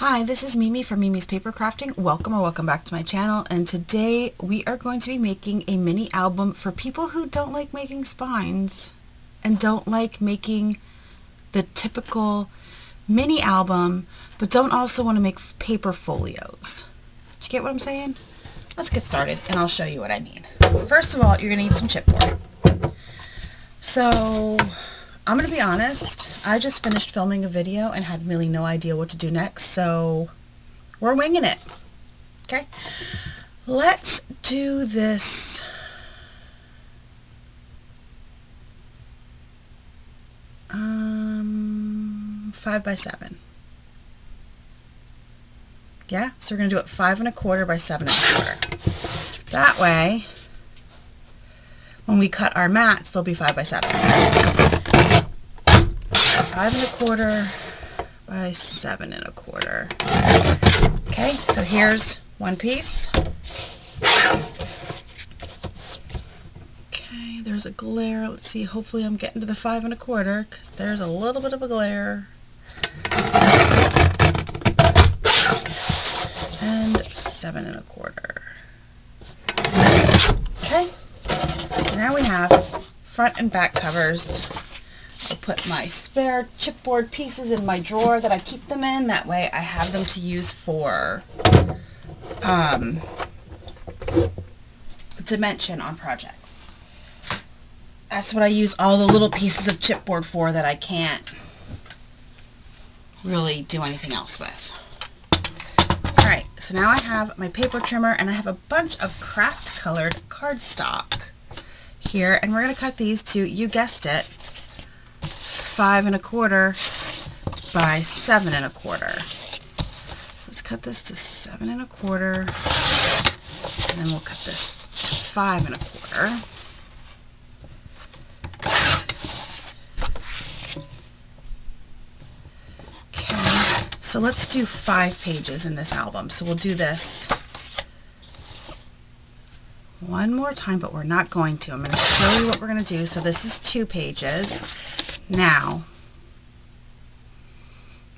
Hi, this is Mimi from Mimi's Papercrafting. Welcome back to my channel, and today we are going to be making a mini album for people who don't like making spines and don't like making the typical mini album, but don't also want to make paper folios. Do you get what I'm saying? Let's get started and I'll show you what I mean. First of all, you're going to need some chipboard. So I'm going to be honest, I just finished filming a video and had really no idea what to do next, so we're winging it. Okay, let's do this. 5x7. Yeah, so we're going to do it 5 1/4 by 7 1/4. That way, when we cut our mats, they'll be 5 by 7. 5 1/4 by 7 1/4. Okay, so here's one piece. Okay, there's a glare. Let's see, hopefully I'm getting to the 5 1/4 because there's a little bit of a glare. And 7 1/4. Okay, so now we have front and back covers. I'll put my spare chipboard pieces in my drawer that I keep them in. That way I have them to use for dimension on projects. That's what I use all the little pieces of chipboard for that I can't really do anything else with. Alright, so now I have my paper trimmer and I have a bunch of craft colored cardstock here, and we're going to cut these to, you guessed it, 5 1/4 by 7 1/4. Let's cut this to 7 1/4, and then we'll cut this to 5 1/4. Okay, so let's do 5 pages in this album. So we'll do this one more time, but we're not going to. I'm going to show you what we're going to do. So this is 2 pages. Now,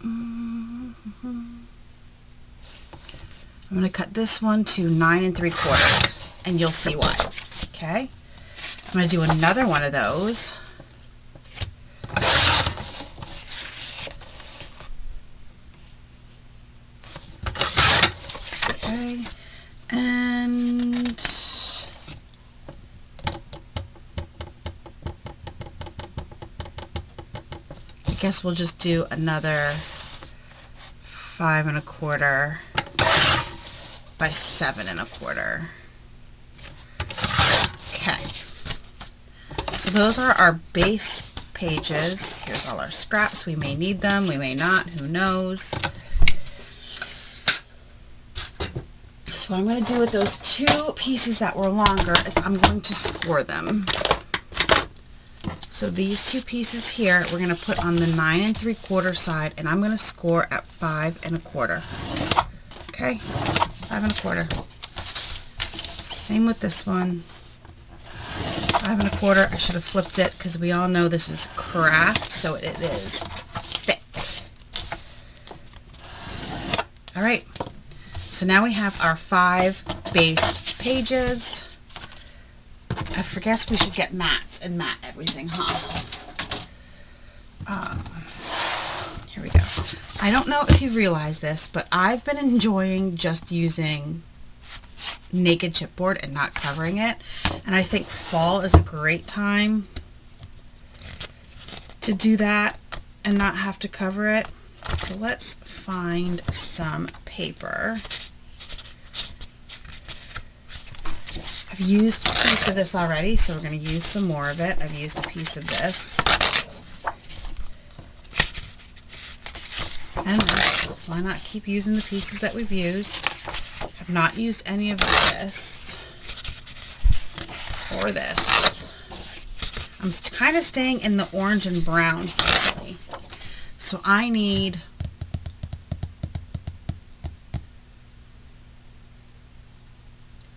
I'm going to cut this one to 9 3/4, and you'll see why. Okay, I'm going to do another one of those. Okay, and I guess we'll just do another 5 1/4 by 7 1/4. Okay, so those are our base pages. Here's all our scraps. We may need them, we may not, who knows. So what I'm going to do with those 2 pieces that were longer is I'm going to score them. So these 2 pieces here, we're going to put on the 9 3/4 side, and I'm going to score at 5 1/4. Okay, 5 1/4. Same with this one. 5 1/4. I should have flipped it because we all know this is craft, so it is thick. All right. So now we have our 5 base pages. I guess we should get mats and mat everything, huh? Here we go. I don't know if you realize this, but I've been enjoying just using naked chipboard and not covering it. And I think fall is a great time to do that and not have to cover it. So let's find some paper. I've used a piece of this already, so we're going to use some more of it. I've used a piece of this. And this. Why not keep using the pieces that we've used? I've not used any of this or this. I'm kind of staying in the orange and brown family. So I need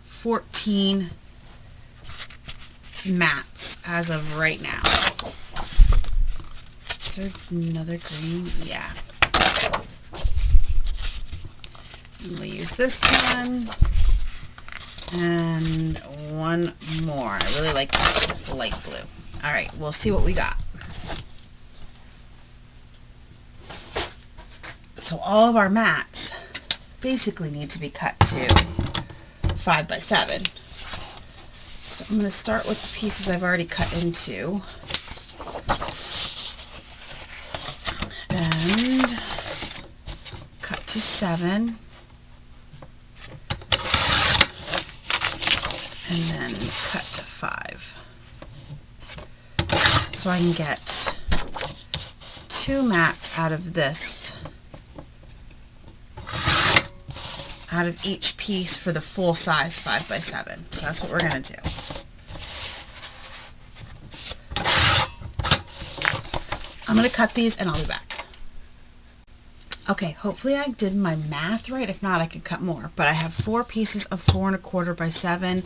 14 mats as of right now. Is there another green? Yeah. We'll use this one and one more. I really like this light blue. All right, we'll see what we got. So all of our mats basically need to be cut to 5 by 7. So I'm going to start with the pieces I've already cut into. And cut to 7. And then cut to 5. So I can get 2 mats out of this, out of each piece for the full size 5 by 7. So that's what we're going to do. I'm going to cut these and I'll be back. Okay, hopefully I did my math right. If not, I could cut more. But I have 4 pieces of 4 1/4 by 7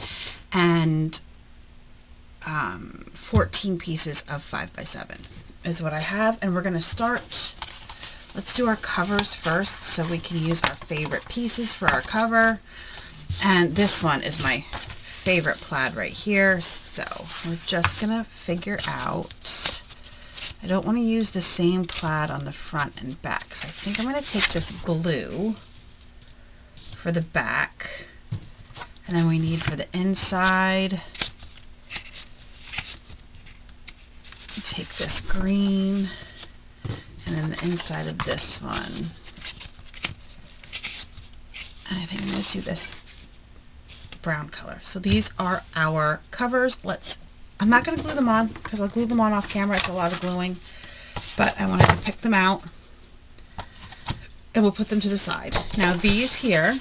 and 14 pieces of 5 by 7 is what I have. And we're going to start, let's do our covers first so we can use our favorite pieces for our cover. And this one is my favorite plaid right here. So we're just going to figure out, I don't want to use the same plaid on the front and back. So I think I'm going to take this blue for the back. And then we need for the inside, take this green, and then the inside of this one. And I think I'm going to do this brown color. So these are our covers. I'm not going to glue them on because I'll glue them on off camera. It's a lot of gluing, but I wanted to pick them out and we'll put them to the side. Now these here,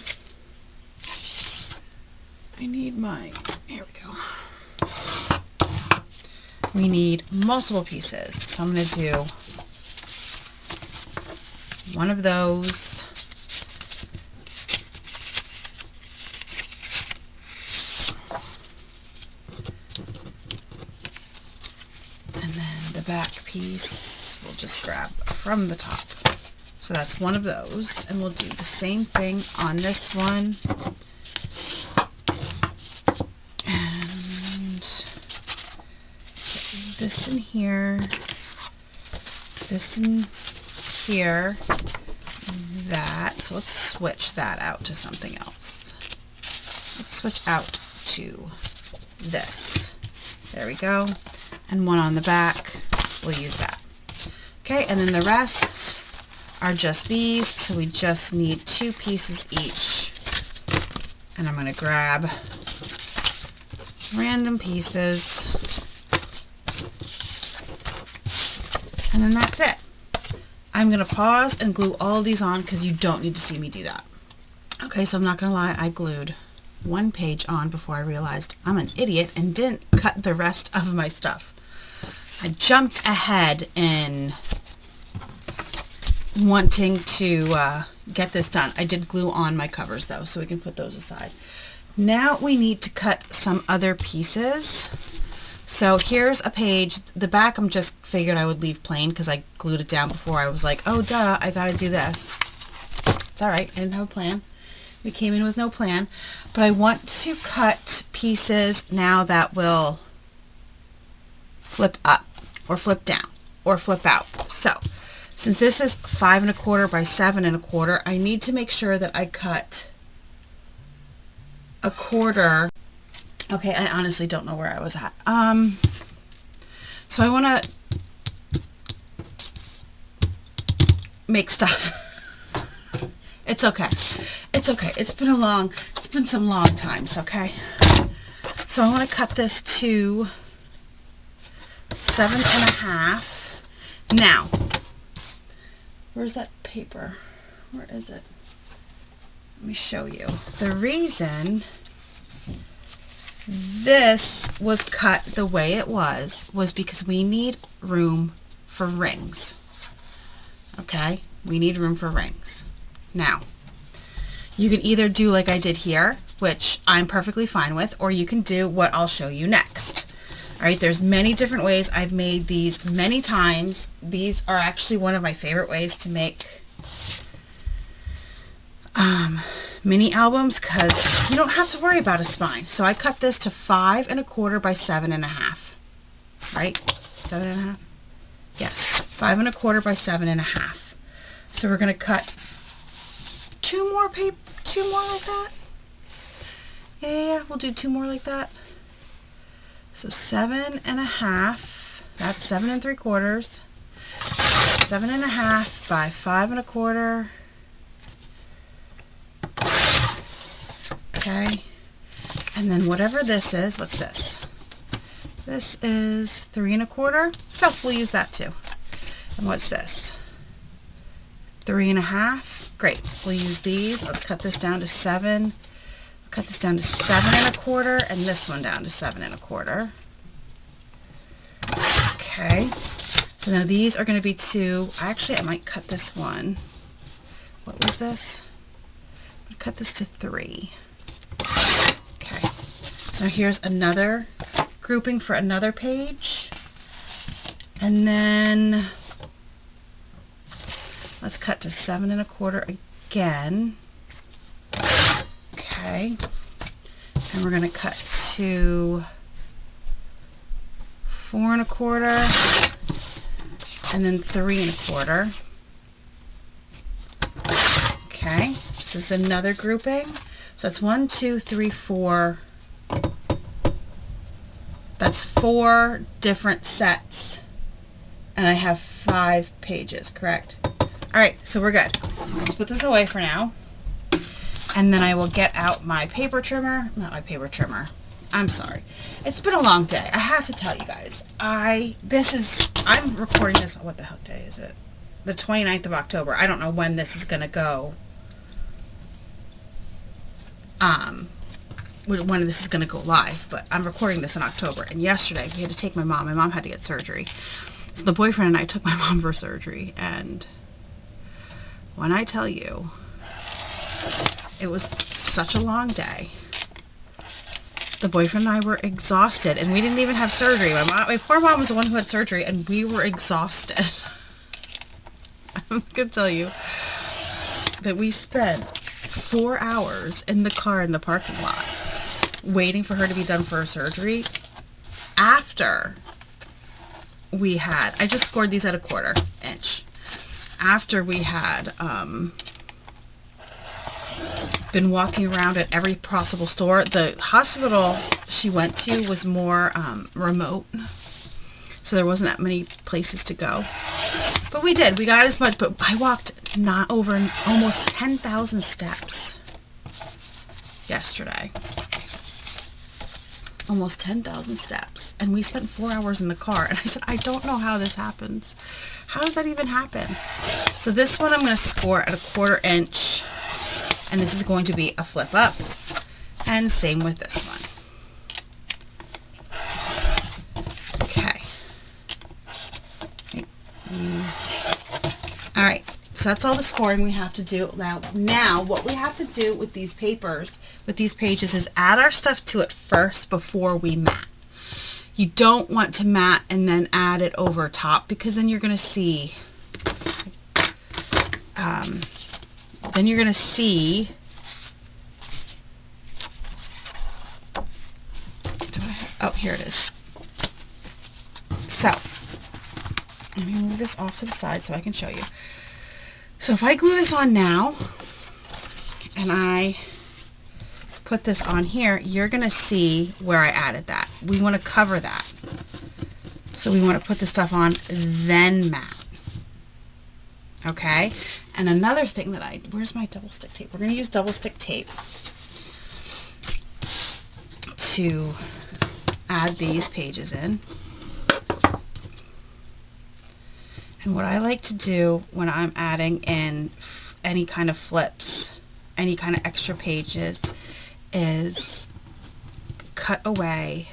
I need here we go. We need multiple pieces. So I'm going to do one of those. And then the back piece we'll just grab from the top. So that's one of those. And we'll do the same thing on this one. And this in here, this in here, that. So let's switch that out to something else. Let's switch out to this. There we go. And one on the back. We'll use that. Okay, and then the rest are just these. So we just need 2 pieces each. And I'm going to grab random pieces. And then that's it. I'm going to pause and glue all of these on because you don't need to see me do that. Okay, so I'm not going to lie, I glued 1 page on before I realized I'm an idiot and didn't cut the rest of my stuff. I jumped ahead in wanting to get this done. I did glue on my covers though, so we can put those aside. Now we need to cut some other pieces. So here's a page. The back I'm just figured I would leave plain because I glued it down before. I was like, oh duh, I gotta do this. It's alright, I didn't have a plan. We came in with no plan. But I want to cut pieces now that will flip up or flip down or flip out. So since this is 5 1/4 by 7 1/4, I need to make sure that I cut a quarter. Okay, I honestly don't know where I was at. So I want to make stuff. It's okay. It's okay. It's been some long times, okay? So I want to cut this to 7 1/2. Now, where's that paper? Where is it? Let me show you. The reason this was cut the way it was because we need room for rings. Okay? We need room for rings. Now, you can either do like I did here, which I'm perfectly fine with, or you can do what I'll show you next. Alright, there's many different ways. I've made these many times. These are actually one of my favorite ways to make mini albums because you don't have to worry about a spine. So I cut this to 5 1/4 by 7 1/2. Right? 7 1/2? Yes. 5 1/4 by 7 1/2. So we're going to cut two more like that. Yeah, we'll do 2 more like that. So 7 1/2. That's 7 3/4. 7 1/2 by 5 1/4. Okay. And then whatever this is, what's this? This is 3 1/4. So we'll use that too. And what's this? 3 1/2. Great. We'll use these. Let's cut this down to 7. Cut this down to 7 1/4 and this one down to 7 1/4. Okay. So now these are going to be 2. Actually, I might cut this one. What was this? I'm going to cut this to 3. Okay. So here's another grouping for another page. And then let's cut to 7 1/4 again. Okay. And we're going to cut to 4 1/4 and then 3 1/4. Okay. This is another grouping. So that's 1, 2, 3, 4. That's 4 different sets. And I have 5 pages, correct? Alright, so we're good. Let's put this away for now. And then I will get out my paper trimmer. Not my paper trimmer. I'm sorry. It's been a long day. I have to tell you guys. I'm recording this, what the hell day is it? The 29th of October. I don't know when this is going to go. When this is going to go live, but I'm recording this in October. And yesterday we had to take my mom. My mom had to get surgery. So the boyfriend and I took my mom for surgery. And when I tell you, it was such a long day. The boyfriend and I were exhausted, and we didn't even have surgery. My poor mom was the one who had surgery, and we were exhausted. I'm going to tell you that we spent 4 hours in the car in the parking lot waiting for her to be done for her surgery after we had, I just scored these at 1/4 inch. After we had been walking around at every possible store. The hospital she went to was more remote, so there wasn't that many places to go. But we did. We got as much, but I walked not over almost 10,000 steps yesterday. Almost 10,000 steps. And we spent 4 hours in the car. And I said, I don't know how this happens. How does that even happen? So this one I'm going to score at 1/4 inch. And this is going to be a flip up. And same with this one. Okay. Alright. So that's all the scoring we have to do. Now what we have to do with these papers, with these pages, is add our stuff to it first before we mat. You don't want to mat and then add it over top, because then you're going to see, oh, here it is. So, let me move this off to the side so I can show you. So if I glue this on now, and I put this on here, you're going to see where I added that. We want to cover that. So we want to put the stuff on, then mat. Okay? And another thing that where's my double stick tape? We're going to use double stick tape to add these pages in. And what I like to do when I'm adding in any kind of flips, any kind of extra pages, is cut away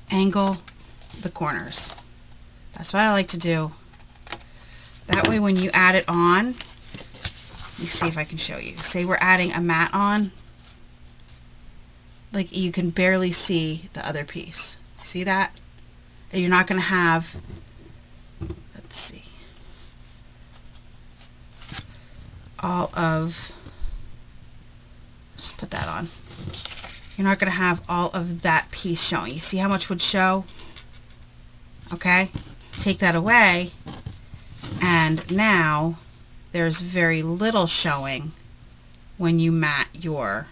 angle the corners. That's what I like to do. That way when you add it on, let me see if I can show you. Say we're adding a mat on. like you can barely see the other piece. See that? And you're not going to have, let's see, all of, just put that on. You're not going to have all of that piece showing. You see how much would show? Okay? Take that away, and now there's very little showing when you mat your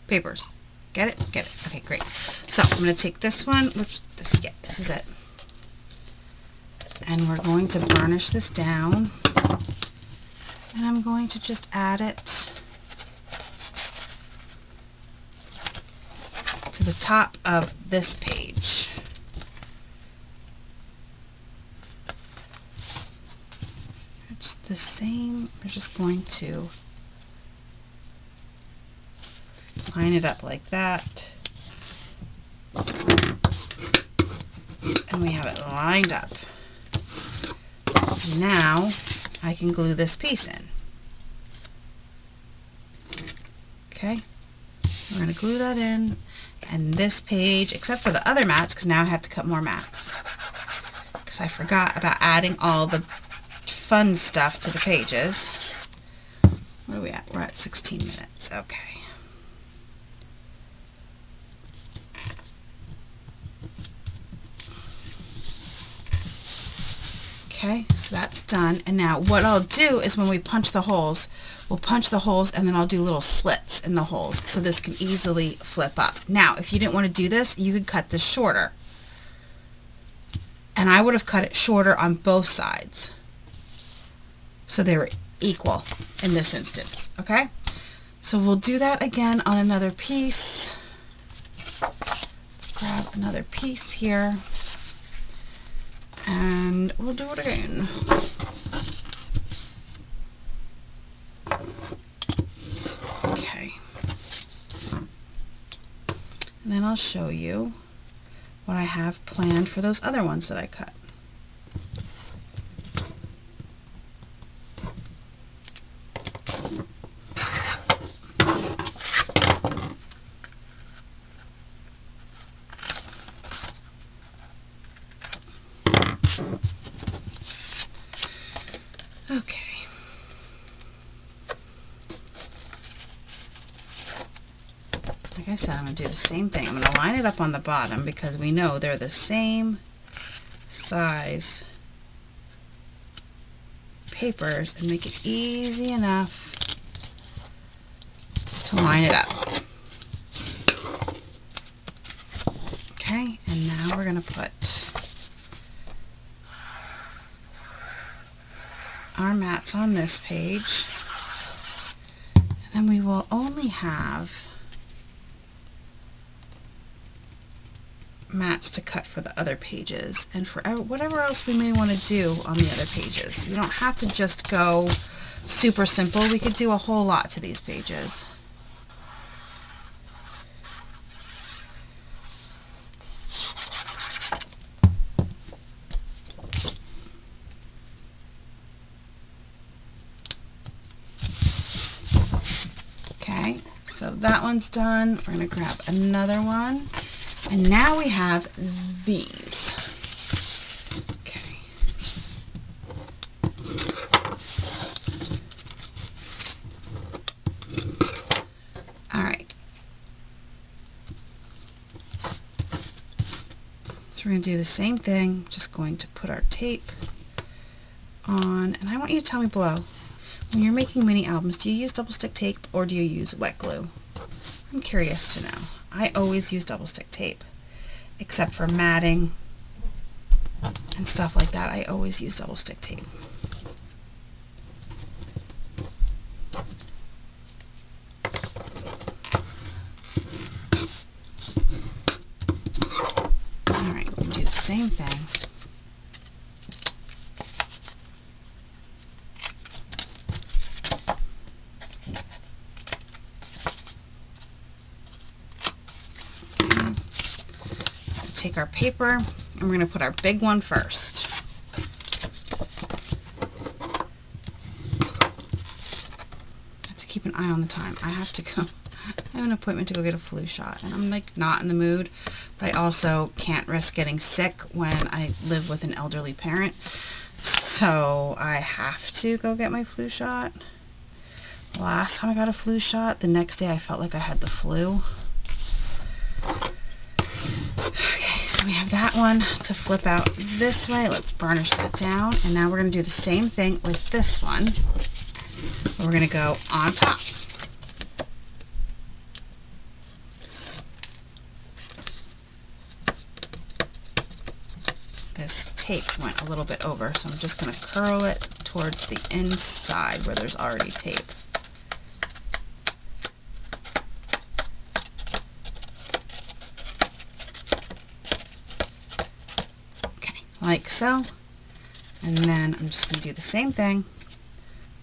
papers. Get it? Get it. Okay, great. So I'm going to take this one, which this is it. And we're going to burnish this down. And I'm going to just add it to the top of this page. It's the same. We're just going to line it up like that. And we have it lined up. Now I can glue this piece in. Okay, we're going to glue that in, and this page, except for the other mats, because now I have to cut more mats, because I forgot about adding all the fun stuff to the pages. Where are we at? We're at 16 minutes. Okay. Okay, so that's done. And now what I'll do is when we punch the holes, we'll punch the holes and then I'll do little slits in the holes so this can easily flip up. Now, if you didn't want to do this, you could cut this shorter. And I would have cut it shorter on both sides, so they were equal in this instance. Okay, so we'll do that again on another piece. Let's grab another piece here. And we'll do it again. Okay. And then I'll show you what I have planned for those other ones that I cut. Okay. Like I said, I'm going to do the same thing. I'm going to line it up on the bottom because we know they're the same size papers, and make it easy enough to line it up. Okay, and now we're going to put our mats on this page, and then we will only have mats to cut for the other pages and for whatever else we may want to do on the other pages. We don't have to just go super simple. We could do a whole lot to these pages. So that one's done. We're going to grab another one. And now we have these. Okay. All right. So we're going to do the same thing. Just going to put our tape on. And I want you to tell me below, when you're making mini albums, do you use double stick tape or do you use wet glue? I'm curious to know. I always use double stick tape, except for matting and stuff like that. I always use double stick tape. Alright, we're going to do the same thing. Take our paper and we're going to put our big one first. I have to keep an eye on the time. I have to go. I have an appointment to go get a flu shot, and I'm like not in the mood, but I also can't risk getting sick when I live with an elderly parent, so I have to go get my flu shot. Last time I got a flu shot, the next day I felt like I had the flu. Okay, so we have that one to flip out this way. Let's burnish that down, and now we're going to do the same thing with this one. We're going to go on top. This tape went a little bit over, so I'm just going to curl it towards the inside where there's already tape. Okay, like so. And then I'm just going to do the same thing.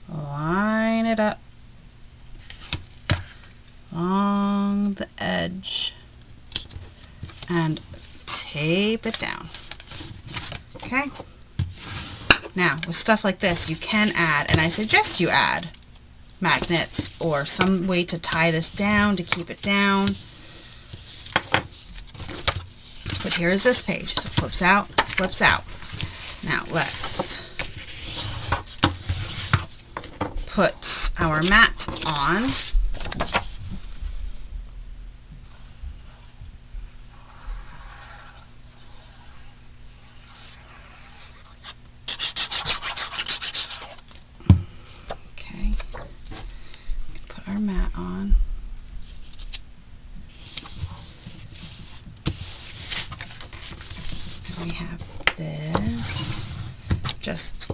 Line it up along the edge and tape it down. Okay? Now, with stuff like this, you can add, and I suggest you add magnets or some way to tie this down to keep it down. But here is this page. So it flips out, flips out. Now, let's put our mat on. Okay, put our mat on. And we have this. Just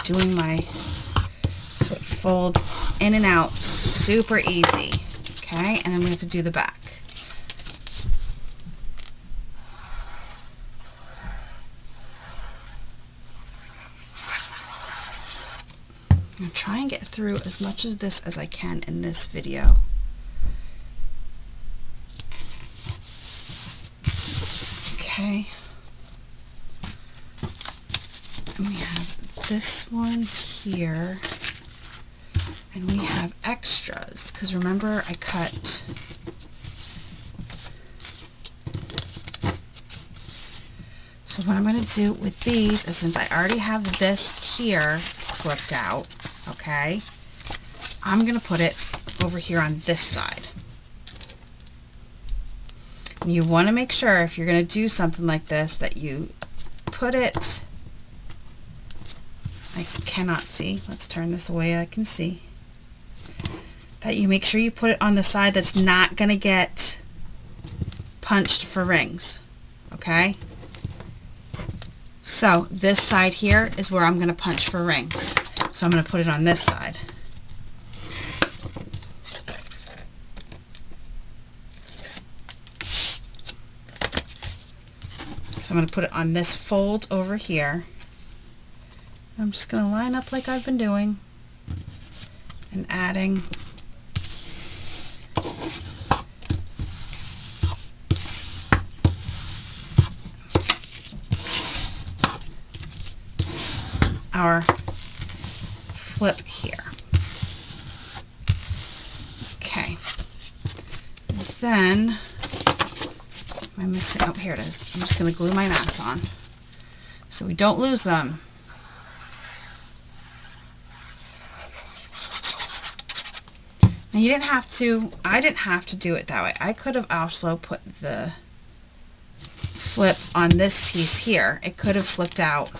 doing my so it folds in and out super easy. Okay, and then we have to do the back. I'm going to try and get through as much of this as I can in this video. Okay. And we have this one here. And we have extras, because remember I cut so what I'm going to do with these is, since I already have this here flipped out, okay, I'm going to put it over here on this side. And you want to make sure if you're going to do something like this that you put it, I cannot see, let's turn this away, I can see, that you make sure you put it on the side that's not going to get punched for rings, okay? So this side here is where I'm going to punch for rings. So I'm going to put it on this side. So I'm going to put it on this fold over here. I'm just going to line up like I've been doing and adding our flip here. Okay. And then, am I missing? Oh, here it is. I'm just going to glue my mats on so we don't lose them. And you didn't have to, I didn't have to do it that way. I could have also put the flip on this piece here. It could have flipped out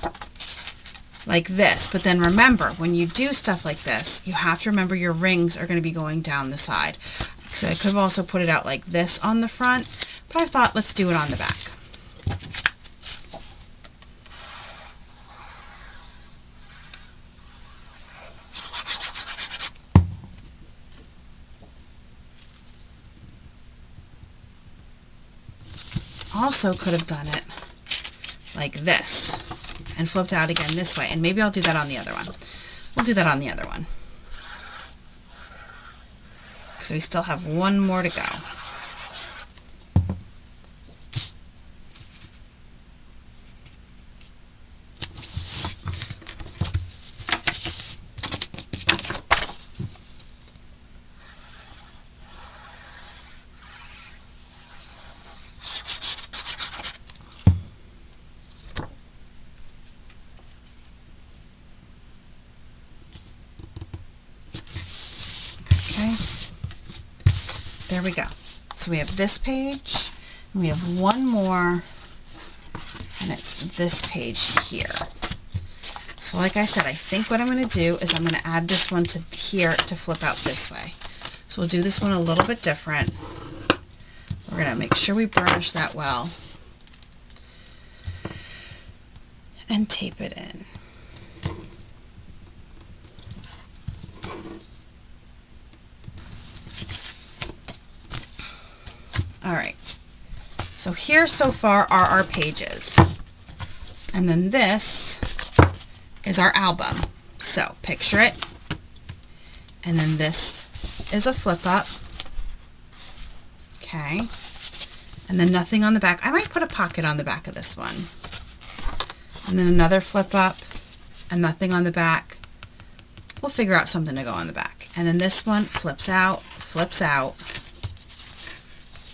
like this, but then remember, when you do stuff like this, you have to remember your rings are going to be going down the side. So I could have also put it out like this on the front, but I thought let's do it on the back. Also could have done it like this and flipped out again this way, and maybe I'll do that on the other one. We'll do that on the other one because we still have one more to go. there we go. So we have this page, and we have one more, and it's this page here. So like I said, I think what I'm going to do is I'm going to add this one to here to flip out this way. So we'll do this one a little bit different. We're going to make sure we burnish that well and tape it in. All right. So here so far are our pages. And then this is our album. So picture it. And then this is a flip up. Okay. And then nothing on the back. I might put a pocket on the back of this one. And then another flip up and nothing on the back. We'll figure out something to go on the back. And then this one flips out,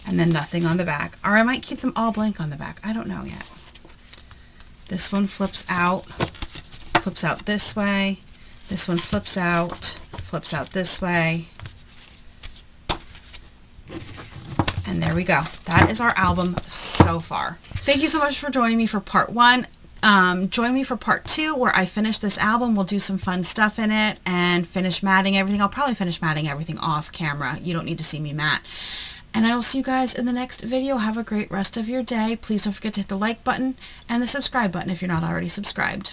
and then nothing on the back. Or I might keep them all blank on the back. I don't know yet. This one flips out this way. This one flips out this way. And there we go. That is our album so far. Thank you so much for joining me for part 1. Join me for part 2 where I finish this album. We'll do some fun stuff in it and finish matting everything. I'll probably finish matting everything off camera. You don't need to see me mat. And I will see you guys in the next video. Have a great rest of your day. Please don't forget to hit the like button and the subscribe button if you're not already subscribed.